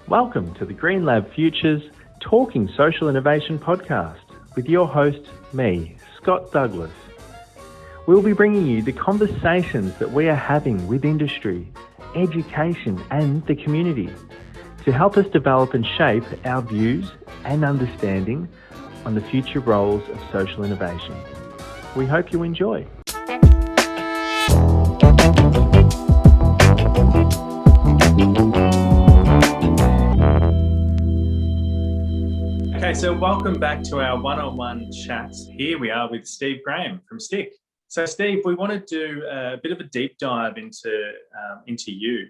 Welcome to the Green Lab Futures Talking Social Innovation podcast with your host, me, Scott Douglas. We'll be bringing you the conversations that we are having with industry, education and the community to help us develop and shape our views and understanding on the future roles of social innovation. We hope you enjoy. Okay, so welcome back to our one-on-one chats. Here we are with Steve Graham from STCK. So Steve, we want to do a bit of a deep dive into you.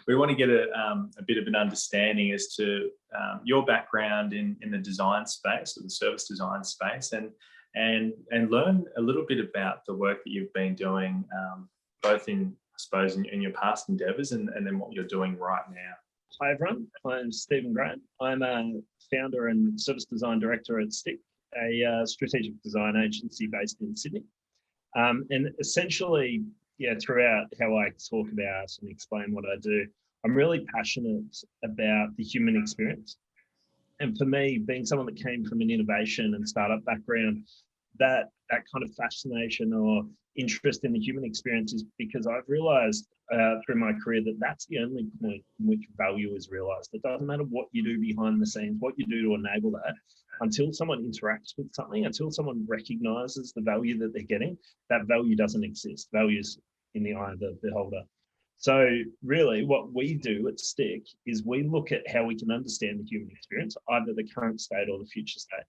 We want to get a bit of an understanding as to your background in the design space, or the service design space, and learn a little bit about the work that you've been doing, both in, I suppose, in your past endeavours and then what you're doing right now. Hi everyone, I'm Stephen Grant. I'm a founder and service design director at STCK, a strategic design agency based in Sydney. And essentially, throughout how I talk about and explain what I do, I'm really passionate about the human experience. And for me, being someone that came from an innovation and startup background, that kind of fascination or interest in the human experience is because I've realized through my career that that's the only point in which value is realized. It doesn't matter what you do behind the scenes, what you do to enable that, until someone interacts with something, until someone recognizes the value that they're getting, that value doesn't exist. Value's in the eye of the beholder. So really what we do at STCK is we look at how we can understand the human experience, either the current state or the future state.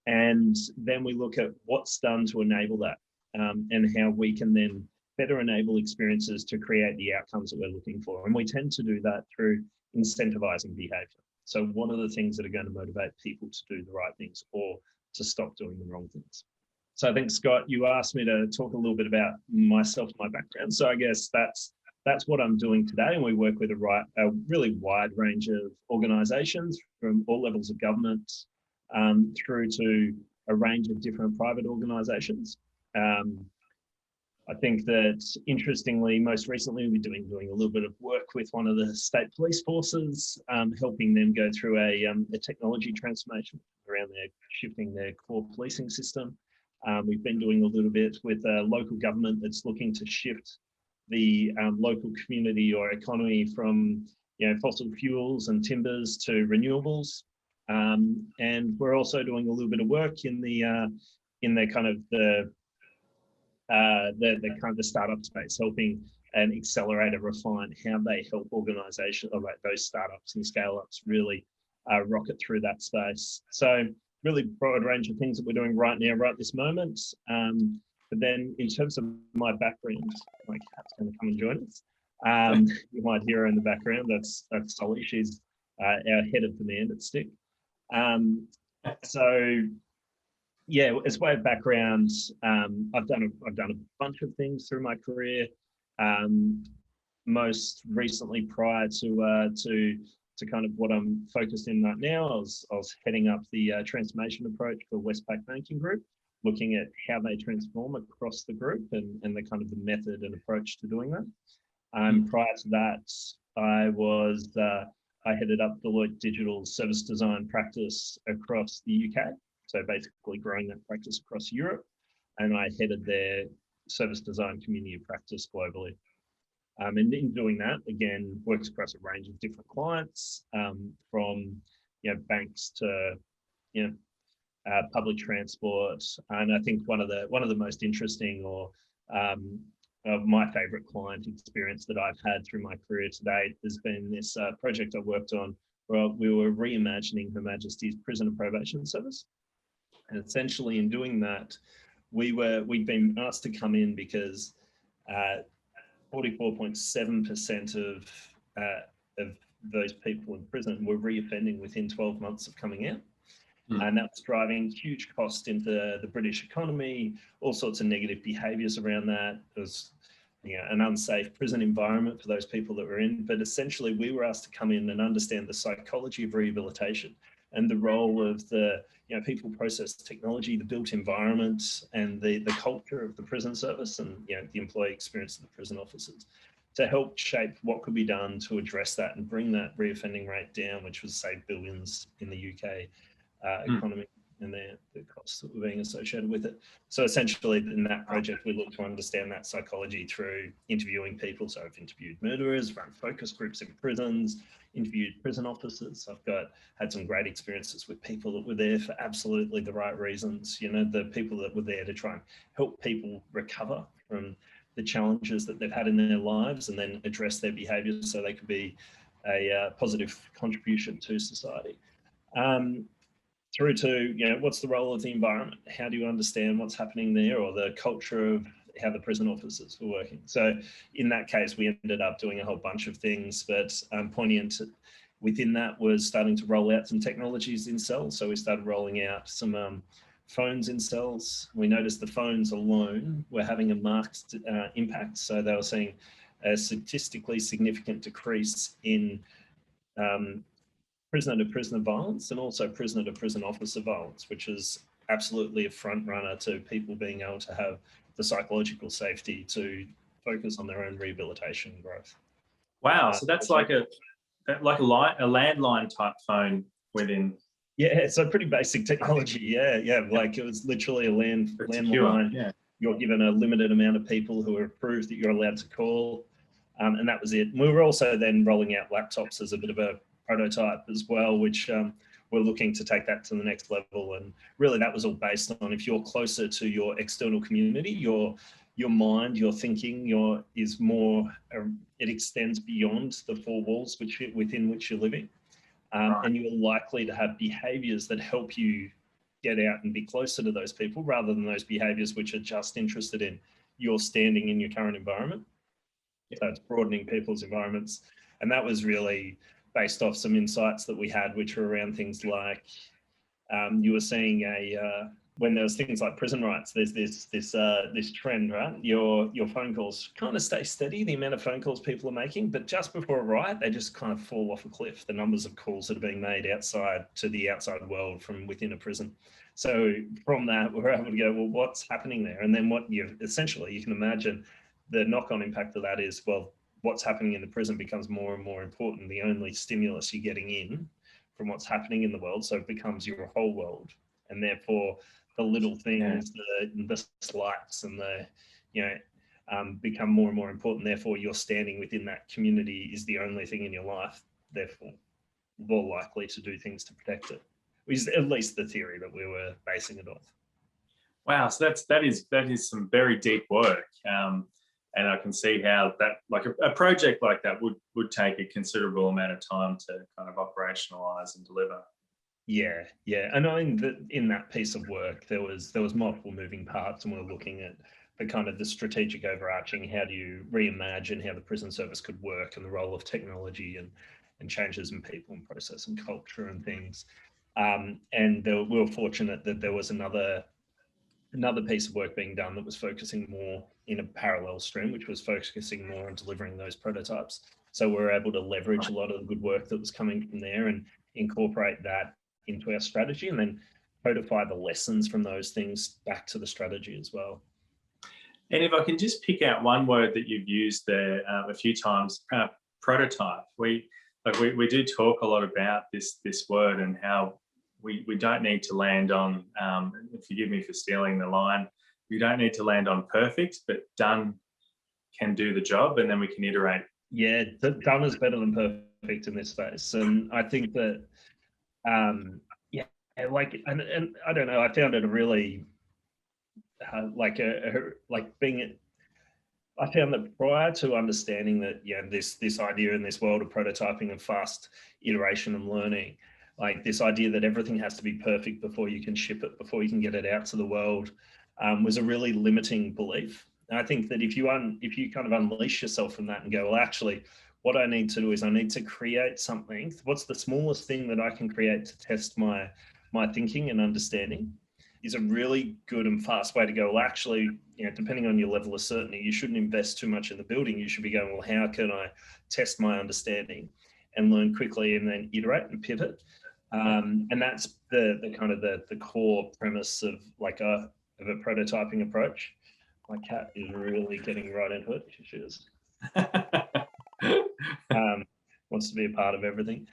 And then we look at what's done to enable that, and how we can then better enable experiences to create the outcomes that we're looking for. And we tend to do that through incentivizing behavior. So what are the things that are going to motivate people to do the right things or to stop doing the wrong things? So I think, Scott, you asked me to talk a little bit about myself, my background. So I guess that's what I'm doing today. And we work with a really wide range of organizations from all levels of government through to a range of different private organizations. I think that, interestingly, most recently, we've been doing a little bit of work with one of the state police forces, helping them go through a technology transformation around shifting their core policing system. We've been doing a little bit with a local government that's looking to shift the local community or economy from fossil fuels and timbers to renewables. And we're also doing a little bit of work in the kind of the startup space, helping and accelerate and refine how they help organizations, or like those startups and scale-ups, really rocket through that space. So really broad range of things that we're doing right now, right this moment. But then in terms of my background, my cat's going to come and join us. You might hear her in the background. That's Solly. She's our head of demand at STCK. As way of background, I've done a bunch of things through my career. Most recently, prior to kind of what I'm focused in right now, I was heading up the transformation approach for Westpac Banking Group, looking at how they transform across the group and the kind of the method and approach to doing that. Prior to that, I headed up Deloitte Digital service design practice across the UK. So basically growing that practice across Europe. And I headed their service design community of practice globally. And in doing that, again, works across a range of different clients, from banks to public transport. And I think one of the most interesting or of my favorite client experience that I've had through my career to date has been this project I worked on where we were reimagining Her Majesty's Prison and Probation Service. And essentially in doing that, we'd been asked to come in because 44.7% of those people in prison were reoffending within 12 months of coming out. And that was driving huge cost into the British economy, all sorts of negative behaviours around that. It was an unsafe prison environment for those people that were in. But essentially, we were asked to come in and understand the psychology of rehabilitation and the role of the people, process, technology, the built environment, and the culture of the prison service, and the employee experience of the prison officers. to help shape what could be done to address that and bring that reoffending rate down, which was save billions in the UK economy and the costs that were being associated with it. So essentially in that project, we look to understand that psychology through interviewing people. So I've interviewed murderers, run focus groups in prisons, interviewed prison officers. Had some great experiences with people that were there for absolutely the right reasons. You know, the people that were there to try and help people recover from the challenges that they've had in their lives and then address their behaviours so they could be a positive contribution to society. Through to, you know, what's the role of the environment? How do you understand what's happening there, or the culture of how the prison officers were working? So in that case, we ended up doing a whole bunch of things, but poignant within that was starting to roll out some technologies in cells. So we started rolling out some phones in cells. We noticed the phones alone were having a marked impact. So they were seeing a statistically significant decrease in prisoner-to-prisoner violence and also prisoner-to-prison officer violence, which is absolutely a front runner to people being able to have the psychological safety to focus on their own rehabilitation and growth. Wow, so that's like a landline type phone within. Yeah, so pretty basic technology. Yeah. Like it was literally a landline. Yeah. You're given a limited amount of people who are approved that you're allowed to call, and that was it. And we were also then rolling out laptops as a bit of a prototype as well, which we're looking to take that to the next level. And really that was all based on, if you're closer to your external community, your mind, your thinking, is more, it extends beyond the four walls within which you're living. And you're likely to have behaviors that help you get out and be closer to those people rather than those behaviors which are just interested in your standing in your current environment. So it's broadening people's environments. And that was really based off some insights that we had, which were around things like, you were seeing when there was things like prison rights, there's this trend, right? Your phone calls kind of stay steady, the amount of phone calls people are making, but just before a riot, they just kind of fall off a cliff, the numbers of calls that are being made outside to the outside world from within a prison. So from that, we're able to go, well, what's happening there? And then you can imagine the knock-on impact of that is, well, what's happening in the prison becomes more and more important. The only stimulus you're getting in from what's happening in the world, so it becomes your whole world. And therefore, the little things, the slights and become more and more important. Therefore, you're standing within that community is the only thing in your life. Therefore, more likely to do things to protect it, which is at least the theory that we were basing it off. Wow, so that is some very deep work. And I can see how that, like a project like that would take a considerable amount of time to kind of operationalize and deliver. Yeah. And I mean that in that piece of work, there was multiple moving parts, and we're looking at the kind of the strategic overarching, how do you reimagine how the prison service could work and the role of technology and changes in people and process and culture and things. And we were fortunate that there was another piece of work being done that was focusing more in a parallel stream, which was focusing more on delivering those prototypes. So we're able to leverage a lot of the good work that was coming from there and incorporate that into our strategy, and then codify the lessons from those things back to the strategy as well. And if I can just pick out one word that you've used there a few times, prototype. We do talk a lot about this word and how we don't need to land on, forgive me for stealing the line, we don't need to land on perfect, but done can do the job, and then we can iterate. Yeah, done is better than perfect in this space. And I think that, and I don't know, I found it a really, I found that prior to understanding that, this idea in this world of prototyping and fast iteration and learning, like this idea that everything has to be perfect before you can ship it, before you can get it out to the world, was a really limiting belief. And I think that if you kind of unleash yourself from that and go, well, actually, what I need to do is I need to create something. What's the smallest thing that I can create to test my thinking and understanding, is a really good and fast way to go. Well, actually, depending on your level of certainty, you shouldn't invest too much in the building. You should be going, well, how can I test my understanding and learn quickly and then iterate and pivot? And that's the kind of the core premise of a prototyping approach. My cat is really getting right into it. She is. Wants to be a part of everything.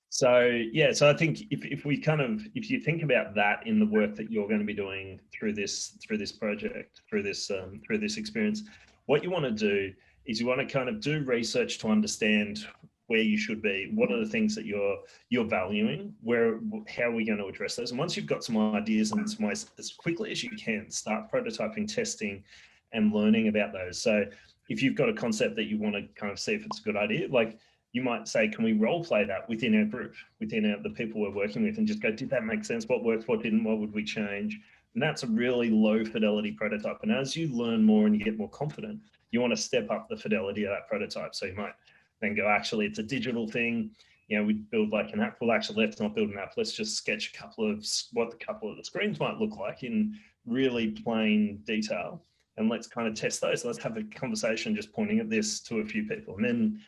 So I think if you think about that in the work that you're going to be doing through this project, through this experience, what you want to do is you want to kind of do research to understand where you should be. What are the things that you're valuing? How are we going to address those? And once you've got some ideas and some ways, as quickly as you can, start prototyping, testing, and learning about those. So if you've got a concept that you want to kind of see if it's a good idea, like you might say, can we role play that within our group, within the people we're working with, and just go, did that make sense? What worked, what didn't, what would we change? And that's a really low fidelity prototype. And as you learn more and you get more confident, you want to step up the fidelity of that prototype. So you might then go, actually, it's a digital thing. You know, we build like an app. Well, actually, let's not build an app. Let's just sketch what a couple of the screens might look like in really plain detail. And let's kind of test those. Let's have a conversation just pointing at this to a few people. And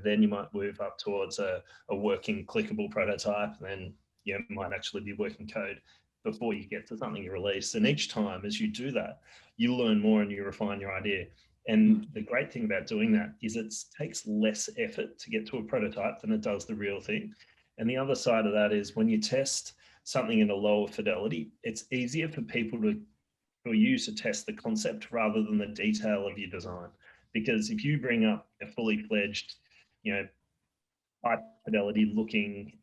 then you might move up towards a working clickable prototype. And then you might actually be working code before you get to something you release. And each time as you do that, you learn more and you refine your idea. And the great thing about doing that is it takes less effort to get to a prototype than it does the real thing. And the other side of that is when you test something in a lower fidelity, it's easier for people to use to test the concept rather than the detail of your design. Because if you bring up a fully fledged, high fidelity looking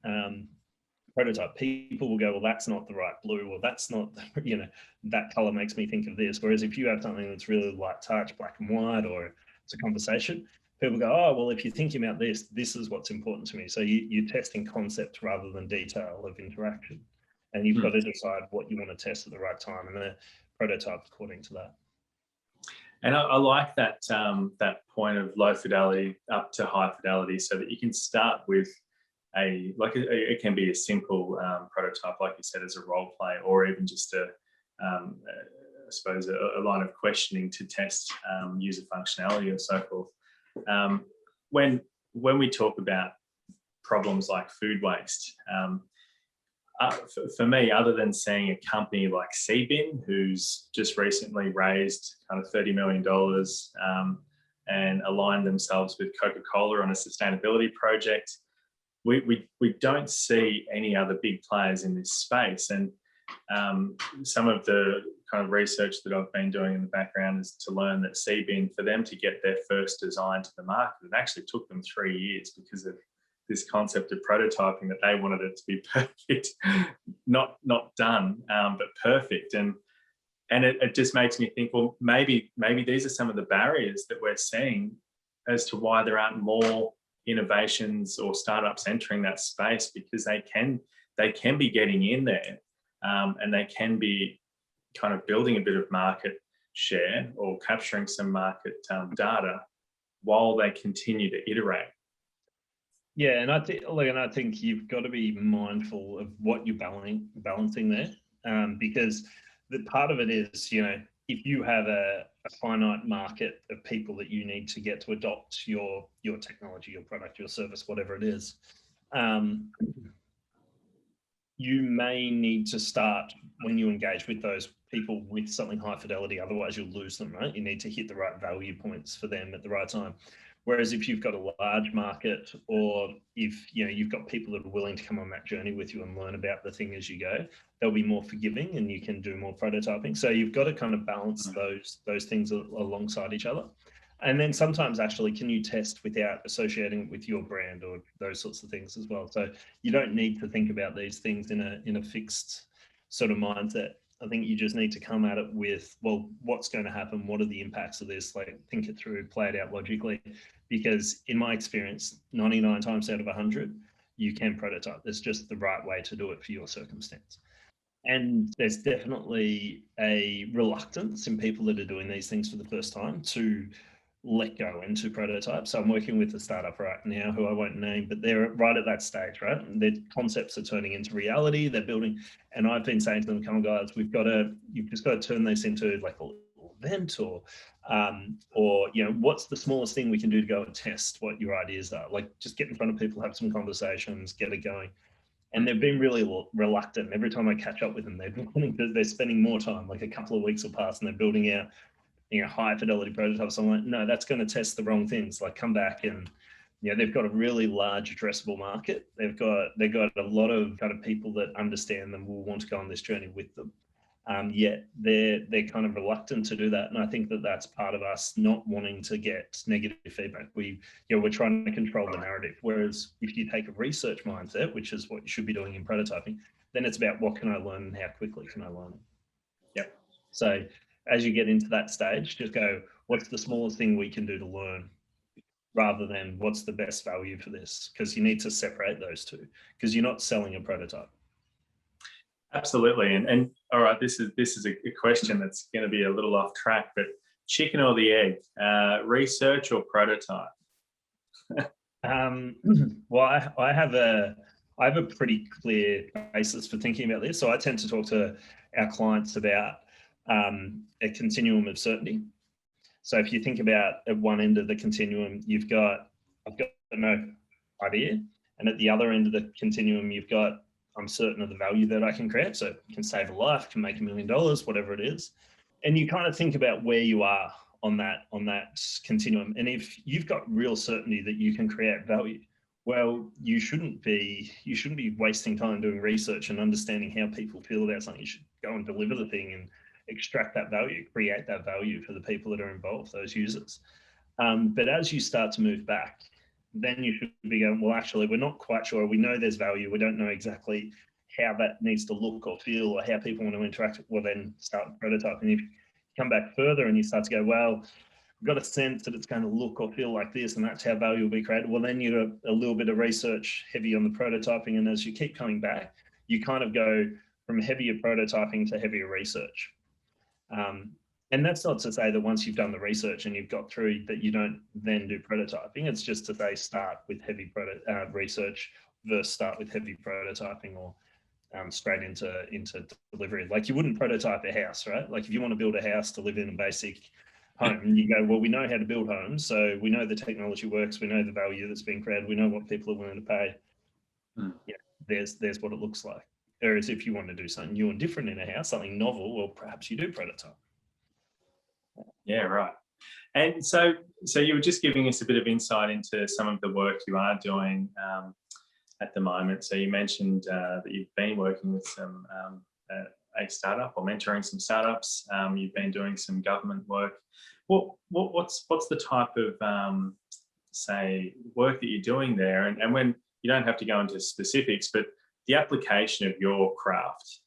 prototype, people will go, well, that's not the right blue, or that's not, that color makes me think of this. Whereas if you have something that's really light touch, black and white, or it's a conversation, people go, oh, well, if you're thinking about this, this is what's important to me. So you're testing concept rather than detail of interaction. And you've got to decide what you want to test at the right time and then prototype according to that. And I like that that point of low fidelity up to high fidelity, so that you can start with it can be a simple prototype, like you said, as a role play, or even just I suppose a line of questioning to test user functionality and so forth. When we talk about problems like food waste, for me, other than seeing a company like Seabin, who's just recently raised kind of $30 million and aligned themselves with Coca-Cola on a sustainability project, we don't see any other big players in this space. And some of the kind of research that I've been doing in the background is to learn that Seabin, for them to get their first design to the market, it actually took them 3 years because of this concept of prototyping, that they wanted it to be perfect, not done, but perfect. And it just makes me think, well, maybe these are some of the barriers that we're seeing as to why there aren't more innovations or startups entering that space, because they can be getting in there, and they can be kind of building a bit of market share or capturing some market data while they continue to iterate. Yeah, and I think you've got to be mindful of what you're balancing there, because the part of it is, if you have a finite market of people that you need to get to adopt your technology, your product, your service, whatever it is, you may need to start when you engage with those people with something high fidelity. Otherwise, you'll lose them, right? You need to hit the right value points for them at the right time. Whereas if you've got a large market, or if you've got people that are willing to come on that journey with you and learn about the thing as you go, they'll be more forgiving and you can do more prototyping. So you've got to kind of balance those things alongside each other. And then sometimes actually, can you test without associating it with your brand or those sorts of things as well? So you don't need to think about these things in a fixed sort of mindset. I think you just need to come at it with, well, what's going to happen? What are the impacts of this? Like, think it through, play it out logically. Because in my experience, 99 times out of 100, you can prototype. There's just the right way to do it for your circumstance. And there's definitely a reluctance in people that are doing these things for the first time to let go into prototype. So I'm working with a startup right now who I won't name, but they're right at that stage, right? Their concepts are turning into reality. They're building, and I've been saying to them, come on guys, you've just got to turn this into like a little event, or what's the smallest thing we can do to go and test what your ideas are? Like, just get in front of people, have some conversations, get it going. And they've been really reluctant. Every time I catch up with them, they're spending more time, like a couple of weeks will pass and they're building out high fidelity prototypes. I'm like, no, that's going to test the wrong things. Like, come back and, they've got a really large addressable market. They've got a lot of kind of people that understand them, will want to go on this journey with them. Yet they're kind of reluctant to do that, and I think that that's part of us not wanting to get negative feedback. We're trying to control the narrative. Whereas if you take a research mindset, which is what you should be doing in prototyping, then it's about what can I learn and how quickly can I learn it. Yep. So as you get into that stage, just go, what's the smallest thing we can do to learn, rather than what's the best value for this? Because you need to separate those two, because you're not selling a prototype. Absolutely. And all right, this is a question that's going to be a little off track, but chicken or the egg, research or prototype? Well, I have a pretty clear basis for thinking about this. So I tend to talk to our clients about a continuum of certainty. So if you think about at one end of the continuum, I've got no idea. And at the other end of the continuum, I'm certain of the value that I can create. So it can save a life, can make $1 million, whatever it is. And you kind of think about where you are on that continuum. And if you've got real certainty that you can create value, well, you shouldn't be wasting time doing research and understanding how people feel about something. You should go and deliver the thing and extract that value, create that value for the people that are involved, those users. But as you start to move back, then you should be going, well, actually, we're not quite sure. We know there's value. We don't know exactly how that needs to look or feel or how people want to interact. Well, then start prototyping. If you come back further and you start to go, well, we've got a sense that it's going to look or feel like this, and that's how value will be created. Well, then you do a little bit of research heavy on the prototyping. And as you keep coming back, you kind of go from heavier prototyping to heavier research. And that's not to say that once you've done the research and you've got through that you don't then do prototyping. It's just to say start with heavy research versus start with heavy prototyping, or straight into delivery. Like, you wouldn't prototype a house, right? Like, if you want to build a house to live in a basic home, you go, well, we know how to build homes, so we know the technology works, we know the value that's being created, we know what people are willing to pay. Yeah, there's what it looks like. Whereas if you want to do something new and different in a house, something novel, well, perhaps you do prototype. Yeah, right. And so you were just giving us a bit of insight into some of the work you are doing at the moment. So you mentioned that you've been working with some a startup, or mentoring some startups. You've been doing some government work. What's the type of say work that you're doing there? And when you don't have to go into specifics, but the application of your craft,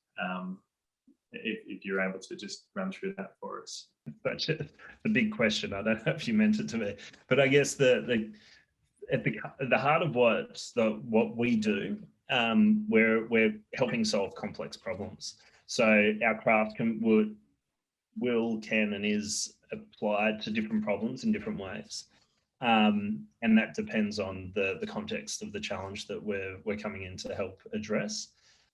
if you're able to just run through that for us. That's the big question. I don't know if you meant it to be, but I guess at the heart of what we do, we're helping solve complex problems. So our craft can and is applied to different problems in different ways. And that depends on the context of the challenge that we're coming in to help address.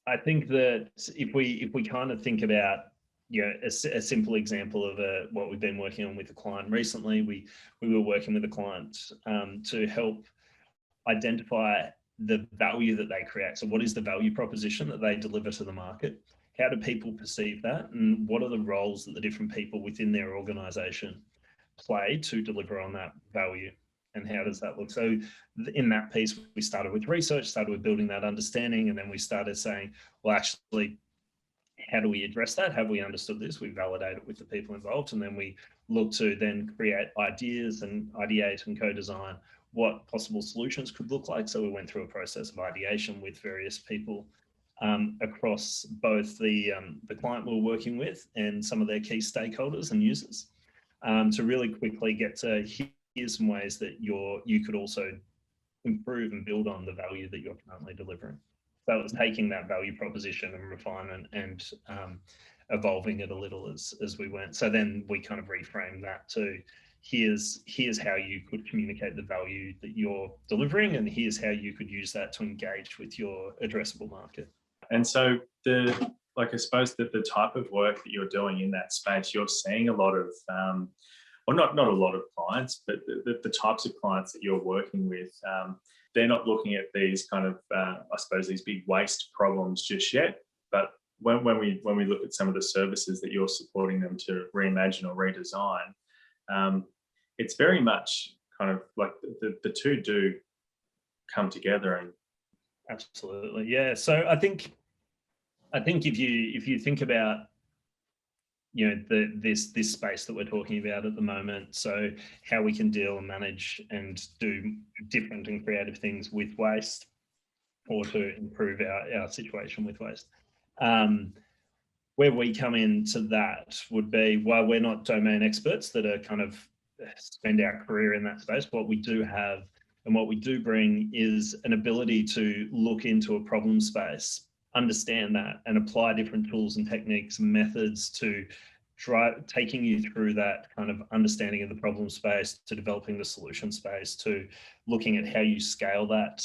I think that if we kind of think about a simple example of what we've been working on with a client recently, we were working with a client to help identify the value that they create. So what is the value proposition that they deliver to the market? How do people perceive that? And what are the roles that the different people within their organization play to deliver on that value? And how does that look? So in that piece, we started with research, started with building that understanding, and then we started saying, well, actually, how do we address that? Have we understood this? We validate it with the people involved, and then we look to then create ideas and ideate and co-design what possible solutions could look like. So we went through a process of ideation with various people across both the client we're working with and some of their key stakeholders and users to really quickly get to here's some ways that you could also improve and build on the value that you're currently delivering. So it was taking that value proposition and refinement and evolving it a little as we went. So then we kind of reframed that to here's how you could communicate the value that you're delivering, and here's how you could use that to engage with your addressable market. And so I suppose that the type of work that you're doing in that space, you're seeing a lot of, well, not a lot of clients, but the types of clients that you're working with, they're not looking at these kind of, I suppose, these big waste problems just yet. But when we look at some of the services that you're supporting them to reimagine or redesign, it's very much kind of like the two do come together. And absolutely, yeah. So I think if you think about, you know, this space that we're talking about at the moment, so how we can deal and manage and do different and creative things with waste, or to improve our situation with waste. Where we come into that would be, while we're not domain experts that are kind of spend our career in that space, what we do have and what we do bring is an ability to look into a problem space, understand that, and apply different tools and techniques and methods to taking you through that kind of understanding of the problem space, to developing the solution space, to looking at how you scale that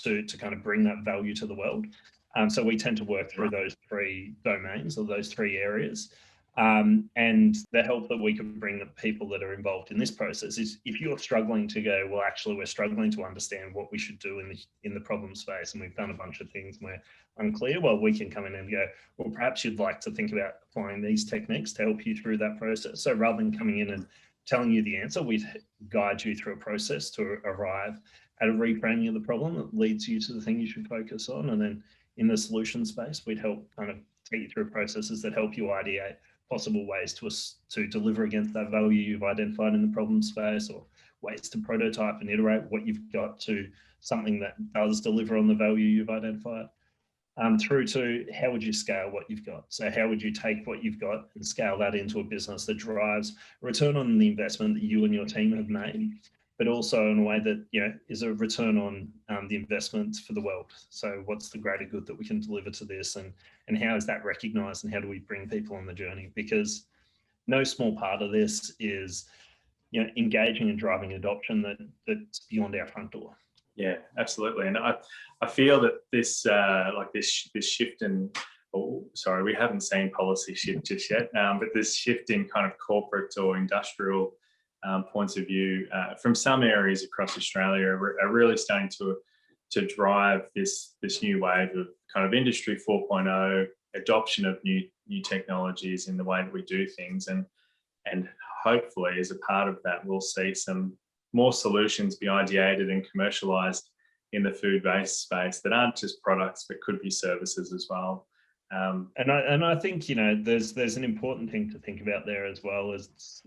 to kind of bring that value to the world. So we tend to work through those three domains, or those three areas. And the help that we can bring the people that are involved in this process is, if you're struggling to go, well, actually, we're struggling to understand what we should do in the problem space, and we've done a bunch of things and we're unclear, well, we can come in and go, well, perhaps you'd like to think about applying these techniques to help you through that process. So rather than coming in and telling you the answer, we guide you through a process to arrive at a reframing of the problem that leads you to the thing you should focus on. And then in the solution space, we'd help kind of take you through processes that help you ideate possible ways to deliver against that value you've identified in the problem space, or ways to prototype and iterate what you've got to something that does deliver on the value you've identified, through to how would you scale what you've got. So how would you take what you've got and scale that into a business that drives a return on the investment that you and your team have made, but also in a way that, you know, is a return on the investment for the world. So what's the greater good that we can deliver to this, and how is that recognized, and how do we bring people on the journey? Because no small part of this is, you know, engaging and driving adoption that's beyond our front door. Yeah, absolutely. And I feel that this this shift in, sorry, we haven't seen policy shift just yet, but this shift in kind of corporate or industrial points of view from some areas across Australia are really starting to drive this new wave of kind of industry 4.0, adoption of new technologies in the way that we do things, and hopefully as a part of that, we'll see some more solutions be ideated and commercialized in the food-based space that aren't just products but could be services as well. And I think, you know, there's an important thing to think about there as well, as,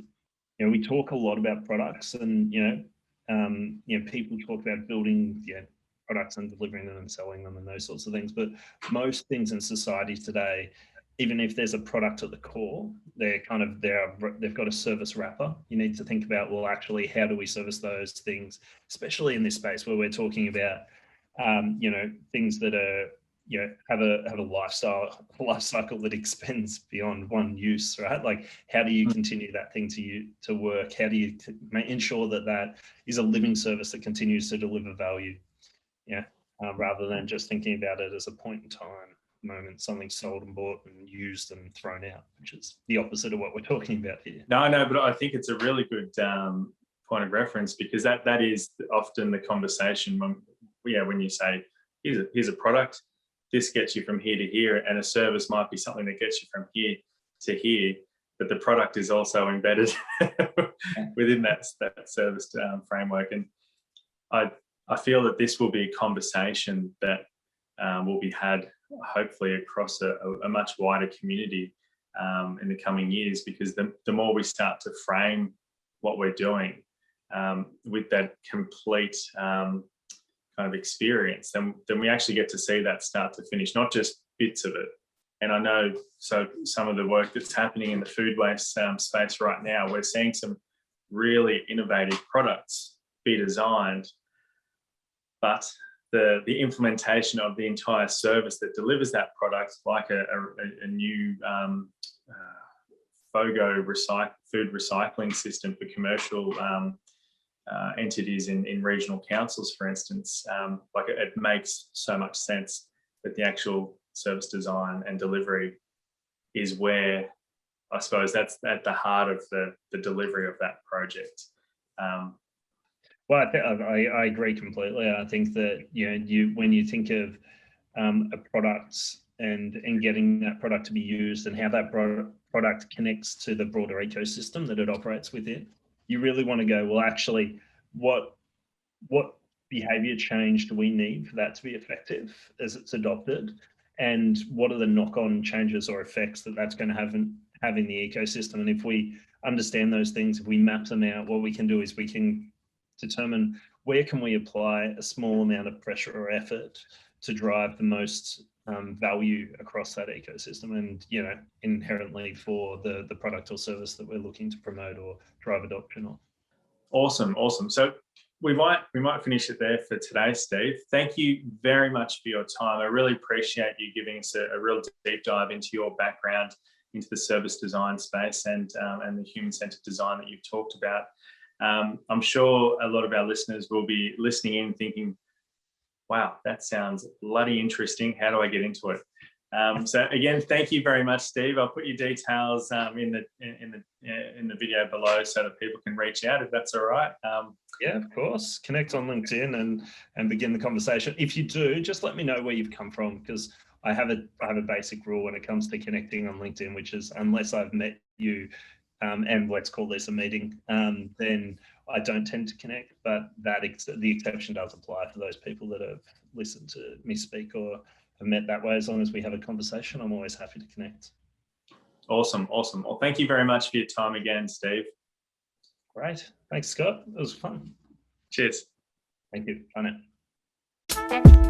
you know, we talk a lot about products, and you know, people talk about building, you know, products and delivering them and selling them and those sorts of things. But most things in society today, even if there's a product at the core, they've got a service wrapper. You need to think about, well, actually, how do we service those things, especially in this space where we're talking about, you know, things that are, you know, have a life cycle that extends beyond one use, right? Like, how do you continue that thing to work? How do you ensure that is a living service that continues to deliver value? Yeah, rather than just thinking about it as a point in time moment, something sold and bought and used and thrown out, which is the opposite of what we're talking about here. No, but I think it's a really good point of reference, because that is often the conversation when you say, here's a product, this gets you from here to here, and a service might be something that gets you from here to here, but the product is also embedded within that service framework. And I feel that this will be a conversation that will be had hopefully across a much wider community in the coming years, because the more we start to frame what we're doing with that complete kind of experience, then we actually get to see that start to finish, not just bits of it. And I know, so some of the work that's happening in the food waste space right now, we're seeing some really innovative products be designed, but the implementation of the entire service that delivers that product, like a new FOGO food recycling system for commercial entities in regional councils, for instance, like it makes so much sense that the actual service design and delivery is where, I suppose, that's at the heart of the delivery of that project. Well, I agree completely. I think that, you know, when you think of a product and getting that product to be used and how that product connects to the broader ecosystem that it operates within. You really want to go, well, actually, what behavior change do we need for that to be effective as it's adopted? And what are the knock-on changes or effects that that's going to have in the ecosystem? And if we understand those things, if we map them out, what we can do is we can determine where can we apply a small amount of pressure or effort to drive the most value across that ecosystem, and inherently for the product or service that we're looking to promote or drive adoption of. Awesome. So we might finish it there for today, Steve. Thank you very much for your time. I really appreciate you giving us a real deep dive into your background, into the service design space and the human-centered design that you've talked about. I'm sure a lot of our listeners will be listening in thinking, wow, that sounds bloody interesting. How do I get into it? So again, thank you very much, Steve. I'll put your details in the video below so that people can reach out if that's all right. Yeah, of course. Connect on LinkedIn and begin the conversation. If you do, just let me know where you've come from, because I have a basic rule when it comes to connecting on LinkedIn, which is unless I've met you, and let's call this a meeting, then I don't tend to connect. But the exception does apply for those people that have listened to me speak or have met that way. As long as we have a conversation, I'm always happy to connect. Awesome. Well, thank you very much for your time again, Steve. Great. Thanks, Scott. It was fun. Cheers. Thank you. Bye now.